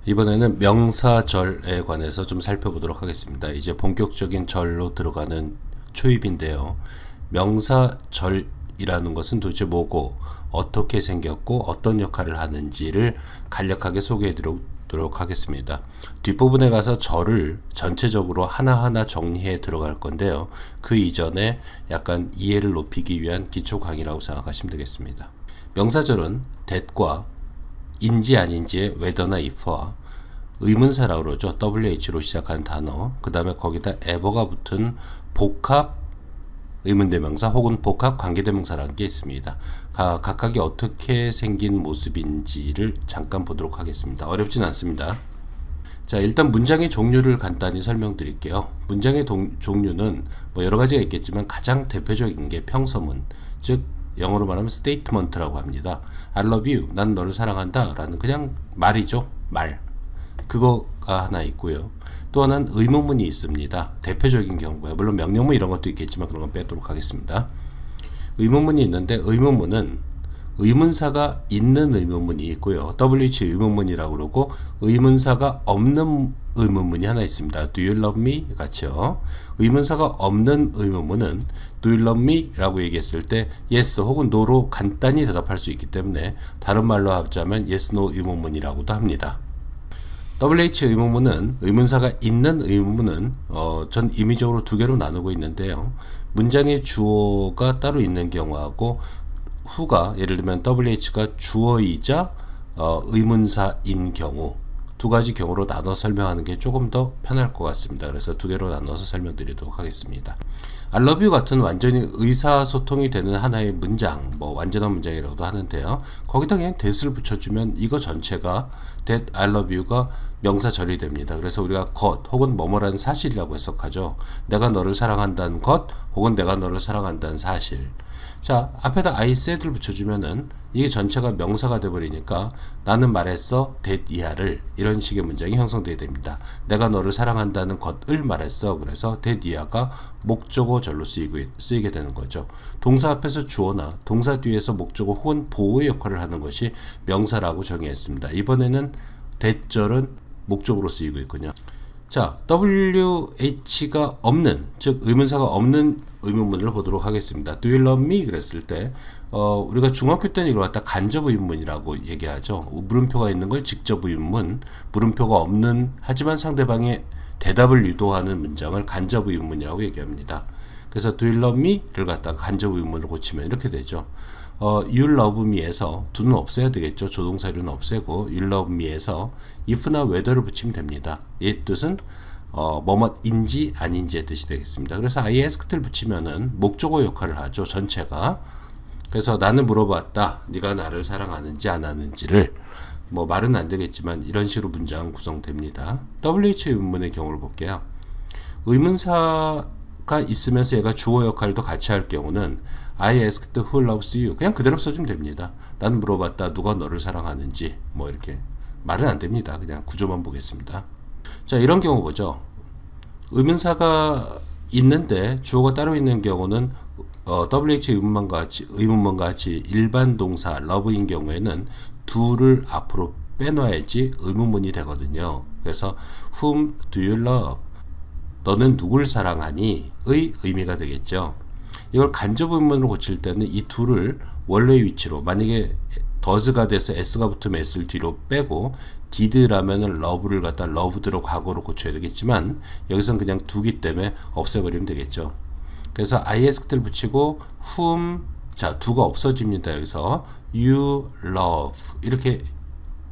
이번에는 명사절에 관해서 좀 살펴보도록 하겠습니다. 이제 본격적인 절로 들어가는 초입인데요. 명사절이라는 것은 도대체 뭐고 어떻게 생겼고 어떤 역할을 하는지를 간략하게 소개해 드리도록 하겠습니다. 뒷부분에 가서 절을 전체적으로 하나하나 정리해 들어갈 건데요. 그 이전에 약간 이해를 높이기 위한 기초 강의라고 생각하시면 되겠습니다. 명사절은 that과 인지 아닌지의 whether나 if와 의문사라고 그러죠. WH로 시작하는 단어, 그 다음에 거기다 ever가 붙은 복합 의문대명사 혹은 복합 관계대명사라는 게 있습니다. 각각이 어떻게 생긴 모습인지를 잠깐 보도록 하겠습니다. 어렵진 않습니다. 자, 일단 문장의 종류를 간단히 설명드릴게요. 문장의 종류는 뭐 여러 가지가 있겠지만 가장 대표적인 게 평서문, 즉 영어로 말하면 statement라고 합니다. I love you, 난 너를 사랑한다 라는 그냥 말이죠. 말. 그거가 하나 있고요. 또 하나는 의문문이 있습니다. 대표적인 경우고요. 물론 명령문 이런 것도 있겠지만 그런 건 빼도록 하겠습니다. 의문문이 있는데 의문문은 의문사가 있는 의문문이 있고요. WH 의문문이라고 그러고 의문사가 없는 의문문이 하나 있습니다. Do you love me? 같이요. 의문사가 없는 의문문은 Do you love me? 라고 얘기했을 때 yes 혹은 no로 간단히 대답할 수 있기 때문에 다른 말로 하자면 yes, no 의문문이라고도 합니다. WH 의문문은 의문사가 있는 의문문은 전 임의적으로 두 개로 나누고 있는데요. 문장의 주어가 따로 있는 경우하고 후가 예를 들면 WH가 주어이자 의문사인 경우 두 가지 경우로 나눠 설명하는 게 조금 더 편할 것 같습니다. 그래서 두 개로 나눠서 설명드리도록 하겠습니다. I love you 같은 완전히 의사소통이 되는 하나의 문장, 뭐 완전한 문장이라고도 하는데요. 거기다 그냥 that을 붙여주면 이거 전체가 that I love you가 명사절이 됩니다. 그래서 우리가 것 혹은 뭐뭐라는 사실이라고 해석하죠. 내가 너를 사랑한다는 것 혹은 내가 너를 사랑한다는 사실. 자, 앞에다 I said를 붙여주면은 이게 전체가 명사가 돼버리니까 나는 말했어 that 이하를 이런 식의 문장이 형성되게 됩니다. 내가 너를 사랑한다는 것을 말했어. 그래서 that 이하가 목적어절로 쓰이게 되는 거죠. 동사 앞에서 주어나 동사 뒤에서 목적어 혹은 보호의 역할을 하는 것이 명사라고 정의했습니다. 이번에는 that절은 목적으로 쓰이고 있군요. 자, WH가 없는, 즉 의문사가 없는 의문문을 보도록 하겠습니다. Do you love me? 그랬을 때 우리가 중학교 때는 이걸 갖다 간접 의문이라고 얘기하죠. 물음표가 있는 걸 직접 의문, 물음표가 없는 하지만 상대방의 대답을 유도하는 문장을 간접 의문이라고 얘기합니다. 그래서 do you love me?를 갖다가 간접 의문으로 고치면 이렇게 되죠. you love me에서 do는 없애야 되겠죠. 조동사류는 없애고 you love me에서 if나 whether를 붙이면 됩니다. 이 뜻은 뭐뭐인지 아닌지의 뜻이 되겠습니다. 그래서 I asked를 붙이면은 목적어 역할을 하죠. 전체가. 그래서 나는 물어봤다. 네가 나를 사랑하는지 안 하는지를 뭐 말은 안 되겠지만 이런 식으로 문장 구성됩니다. WH 의문문의 경우를 볼게요. 의문사가 있으면서 얘가 주어 역할도 같이 할 경우는 I asked who loves you 그냥 그대로 써주면 됩니다. 나는 물어봤다. 누가 너를 사랑하는지 뭐 이렇게 말은 안 됩니다. 그냥 구조만 보겠습니다. 자, 이런 경우 보죠. 의문사가 있는데 주어가 따로 있는 경우는 WH 의문문과 같이 일반 동사 love인 경우에는 do를 앞으로 빼놔야지 의문문이 되거든요. 그래서 whom do you love? 너는 누굴 사랑하니? 의 의미가 되겠죠. 이걸 간접 의문으로 고칠 때는 이 do를 원래의 위치로 만약에 does가 돼서 s가 붙으면 s를 뒤로 빼고 did라면은 love를 갖다 loved로 과거로 고쳐야 되겠지만 여기선 그냥 do기 때문에 없애버리면 되겠죠. 그래서 I asked를 붙이고 whom 자 do가 없어집니다. 여기서 you love 이렇게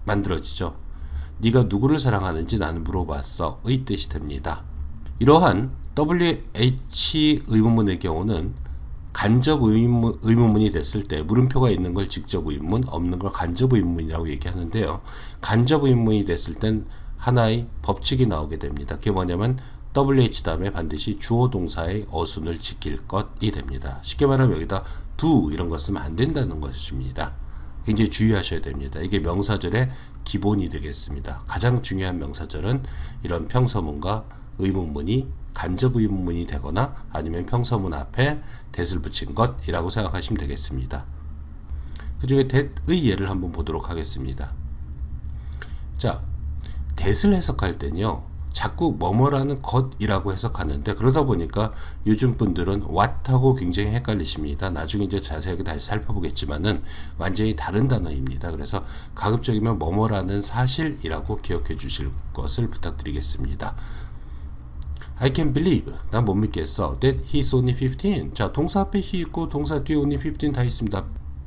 만들어지죠. 네가 누구를 사랑하는지 나는 물어봤어 의 뜻이 됩니다. 이러한 WH 의문문의 경우는 간접 의문문이 됐을 때 물음표가 있는 걸 직접 의문문, 없는 걸 간접 의문문이라고 얘기하는데요. 간접 의문문이 됐을 땐 하나의 법칙이 나오게 됩니다. 그게 뭐냐면 WH 다음에 반드시 주어 동사의 어순을 지킬 것이 됩니다. 쉽게 말하면 여기다 do 이런 거 쓰면 안 된다는 것입니다. 굉장히 주의하셔야 됩니다. 이게 명사절의 기본이 되겠습니다. 가장 중요한 명사절은 이런 평서문과 의문문이 간접 의문문이 되거나 아니면 평서문 앞에 that을 붙인 것이라고 생각하시면 되겠습니다. 그 중에 that의 예를 한번 보도록 하겠습니다. 자, that을 해석할 때는요, 자꾸 뭐뭐라는 것이라고 해석하는데, 그러다 보니까 요즘 분들은 what하고 굉장히 헷갈리십니다. 나중에 이제 자세하게 다시 살펴보겠지만은 완전히 다른 단어입니다. 그래서 가급적이면 뭐뭐라는 사실이라고 기억해 주실 것을 부탁드리겠습니다. I can't believe, 난 못 믿겠어, that he's only 15. 자, 동사 앞에 he 있고 동사 뒤에 only 15 다 있습니다.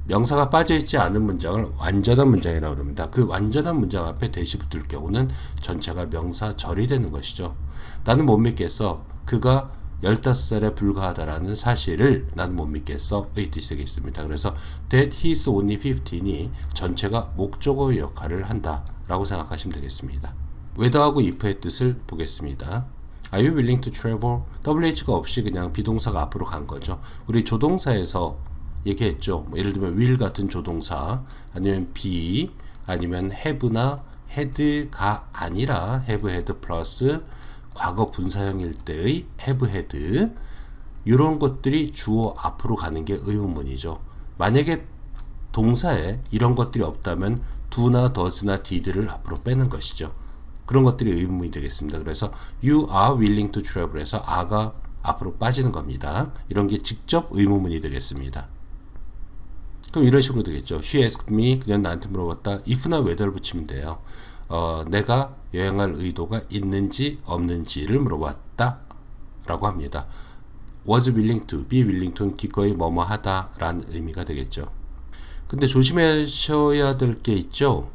명사가 빠져있지 않은 문장을 완전한 문장이라고 합니다. 그 완전한 문장 앞에 that이 붙을 경우는 전체가 명사절이 되는 것이죠. 나는 못 믿겠어, 그가 15살에 불과하다라는 사실을 나는 못 믿겠어 의 뜻이 되겠습니다. 그래서 that he's only 15이 전체가 목적어의 역할을 한다 라고 생각하시면 되겠습니다. whether하고 if의 뜻을 보겠습니다. Are you willing to travel? WH가 없이 그냥 비동사가 앞으로 간 거죠. 우리 조동사에서 얘기했죠. 뭐 예를 들면 will 같은 조동사, 아니면 be, 아니면 have나 had가 아니라 have had 플러스 과거 분사형일 때의 have had, 이런 것들이 주어 앞으로 가는 게 의문문이죠. 만약에 동사에 이런 것들이 없다면 do나 does나 did를 앞으로 빼는 것이죠. 그런 것들이 의문문이 되겠습니다. 그래서 you are willing to travel에서 are가 앞으로 빠지는 겁니다. 이런 게 직접 의문문이 되겠습니다. 그럼 이런 식으로 되겠죠. She asked me, 그냥 나한테 물어봤다. if나 whether를 붙이면 돼요. 내가 여행할 의도가 있는지 없는지를 물어봤다 라고 합니다. was willing to, be willing to는 기꺼이 뭐뭐 하다 라는 의미가 되겠죠. 근데 조심하셔야 될 게 있죠.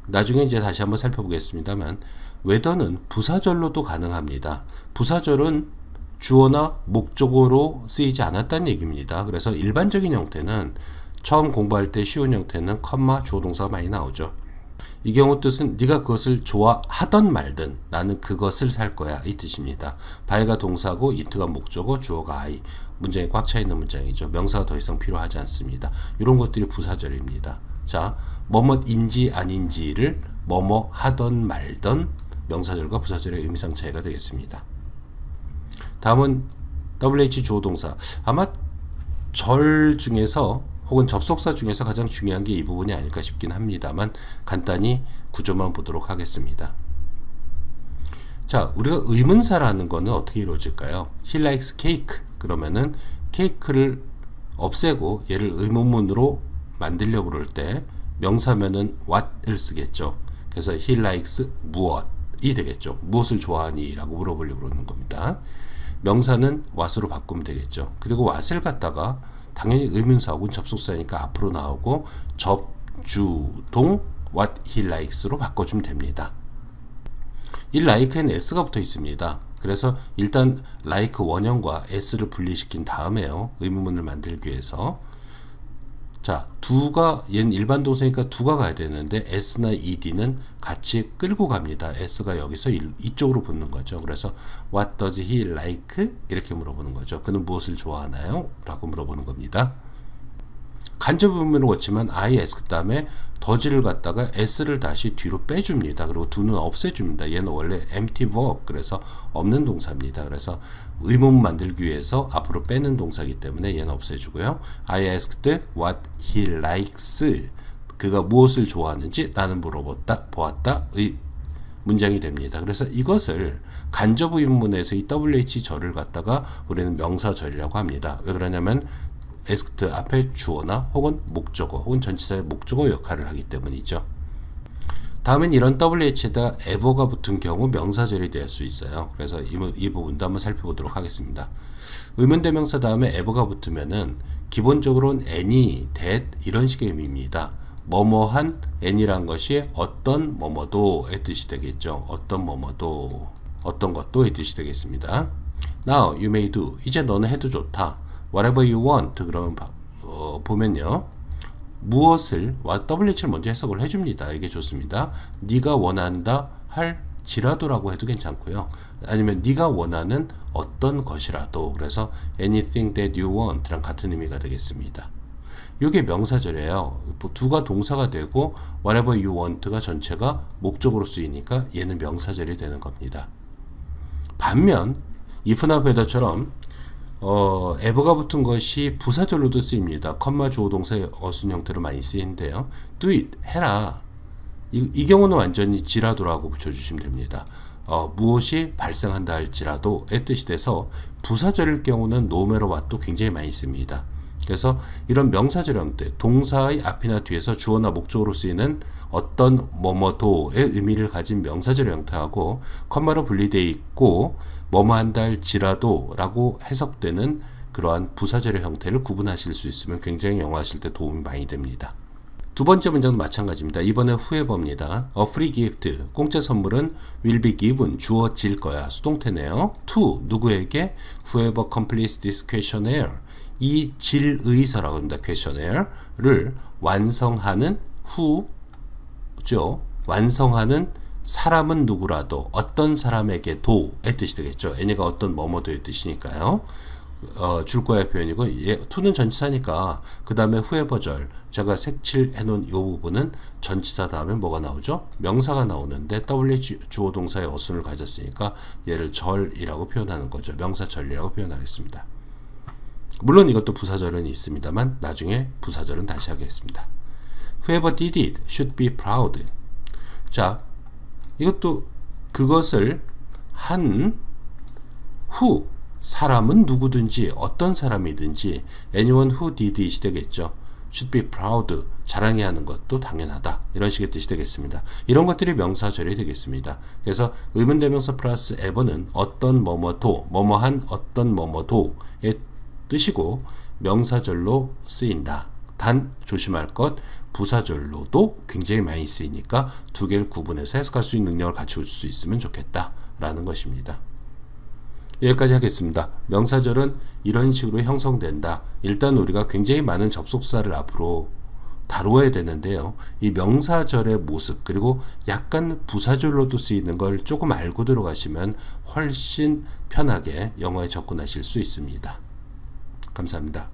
나중에 이제 다시 한번 살펴보겠습니다만, whether는 부사절로도 가능합니다. 부사절은 주어나 목적어로 쓰이지 않았다는 얘기입니다. 그래서 일반적인 형태는 처음 공부할 때 쉬운 형태는 컴마 주어 동사가 많이 나오죠. 이 경우 뜻은 네가 그것을 좋아하던 말든 나는 그것을 살 거야 이 뜻입니다. by가 동사고 it가 목적어, 주어가 I. 문장이 꽉 차 있는 문장이죠. 명사가 더 이상 필요하지 않습니다. 이런 것들이 부사절입니다. 자, 뭐뭐인지 아닌지를 뭐뭐 하던 말던 명사절과 부사절의 의미상 차이가 되겠습니다. 다음은 WH 주어 동사. 아마 절 중에서 혹은 접속사 중에서 가장 중요한 게 이 부분이 아닐까 싶긴 합니다만 간단히 구조만 보도록 하겠습니다. 자, 우리가 의문사라는 거는 어떻게 이루어질까요? He likes cake. 그러면은 케이크를 없애고 얘를 의문문으로 만들려고 그럴 때 명사면은 what을 쓰겠죠. 그래서 he likes 무엇이 되겠죠. 무엇을 좋아하니? 라고 물어보려고 그러는 겁니다. 명사는 what으로 바꾸면 되겠죠. 그리고 what을 갖다가 당연히 의문사 혹은 접속사니까 앞으로 나오고 접주동 what he likes로 바꿔주면 됩니다. 이 like에는 s가 붙어 있습니다. 그래서 일단 like 원형과 s를 분리시킨 다음에요. 의문문을 만들기 위해서. 자, 두가, 얘는 일반 동사니까 두가 가야 되는데 s나 ed는 같이 끌고 갑니다. s가 여기서 이쪽으로 붙는 거죠. 그래서 what does he like? 이렇게 물어보는 거죠. 그는 무엇을 좋아하나요? 라고 물어보는 겁니다. 간접 의문으로 왔지만 I ask 다음에 does를 갖다가 s를 다시 뒤로 빼줍니다. 그리고 do는 없애줍니다. 얘는 원래 empty verb, 그래서 없는 동사입니다. 그래서 의문문 만들기 위해서 앞으로 빼는 동사이기 때문에 얘는 없애주고요. I asked what he likes. 그가 무엇을 좋아하는지 나는 물어봤다, 보았다 의 문장이 됩니다. 그래서 이것을 간접 의문문에서 이 WH 절을 갖다가 우리는 명사절이라고 합니다. 왜 그러냐면 asked 앞에 주어나 혹은 목적어 혹은 전치사의 목적어 역할을 하기 때문이죠. 다음엔 이런 WH에다 ever가 붙은 경우 명사절이 될 수 있어요. 그래서 이 부분도 한번 살펴보도록 하겠습니다. 의문대명사 다음에 ever가 붙으면은 기본적으로는 any, that 이런 식의 의미입니다. 뭐뭐한 any란 것이 어떤 뭐뭐도의 뜻이 되겠죠. 어떤 뭐뭐도, 어떤 것도의 뜻이 되겠습니다. Now you may do. 이제 너는 해도 좋다. Whatever you want. 그러면 보면요. 무엇을 WH를 먼저 해석을 해줍니다. 이게 좋습니다. 네가 원한다 할지라도라고 해도 괜찮고요. 아니면 네가 원하는 어떤 것이라도. 그래서 anything that you want랑 같은 의미가 되겠습니다. 이게 명사절이에요. 두가 동사가 되고 whatever you want가 전체가 목적으로 쓰이니까 얘는 명사절이 되는 겁니다. 반면 if나 whether처럼 ever가 붙은 것이 부사절로도 쓰입니다. 컴마 주어 동사의 어순 형태로 많이 쓰이는데요. do it, 해라. 이 경우는 완전히 지라도라고 붙여주시면 됩니다. 무엇이 발생한다 할지라도의 뜻이 돼서 부사절일 경우는 no matter what도 굉장히 많이 씁니다. 그래서 이런 명사절 형태, 동사의 앞이나 뒤에서 주어나 목적으로 쓰이는 어떤 뭐뭐도의 의미를 가진 명사절 형태하고 컴마로 분리되어 있고 뭐뭐 한다 할지라도 라고 해석되는 그러한 부사절의 형태를 구분하실 수 있으면 굉장히 영어 하실 때 도움이 많이 됩니다. 두 번째 문장도 마찬가지입니다. 이번에 후회법입니다. A free gift, 공짜 선물은 will be given, 주어질 거야. 수동태네요. To, 누구에게? Whoever completes this questionnaire, 이 질의서라고 합니다. questionnaire,를 완성하는 who죠. 완성하는 사람은 누구라도, 어떤 사람에게도의 뜻이 되겠죠. 얘네가 어떤 뭐뭐도의 뜻이니까요. 줄 거야 표현이고, to는 전치사니까 그 다음에 후에버절, 제가 색칠해 놓은 이 부분은 전치사 다음에 뭐가 나오죠? 명사가 나오는데 w 주어 동사의 어순을 가졌으니까 얘를 절이라고 표현하는 거죠. 명사절이라고 표현하겠습니다. 물론 이것도 부사절은 있습니다만 나중에 부사절은 다시 하겠습니다. Whoever did it should be proud. 자, 이것도 그것을 한 후, 사람은 누구든지 어떤 사람이든지 anyone who did it이 되겠죠. should be proud, 자랑해야 하는 것도 당연하다, 이런 식의 뜻이 되겠습니다. 이런 것들이 명사절이 되겠습니다. 그래서 의문대명사 플러스 ever는 어떤 뭐뭐도, 뭐뭐한 어떤 뭐뭐도의 뜻이고 명사절로 쓰인다. 단 조심할 것, 부사절로도 굉장히 많이 쓰이니까 두 개를 구분해서 해석할 수 있는 능력을 갖출 수 있으면 좋겠다라는 것입니다. 여기까지 하겠습니다. 명사절은 이런 식으로 형성된다. 일단 우리가 굉장히 많은 접속사를 앞으로 다루어야 되는데요. 이 명사절의 모습, 그리고 약간 부사절로도 쓰이는 걸 조금 알고 들어가시면 훨씬 편하게 영어에 접근하실 수 있습니다. 감사합니다.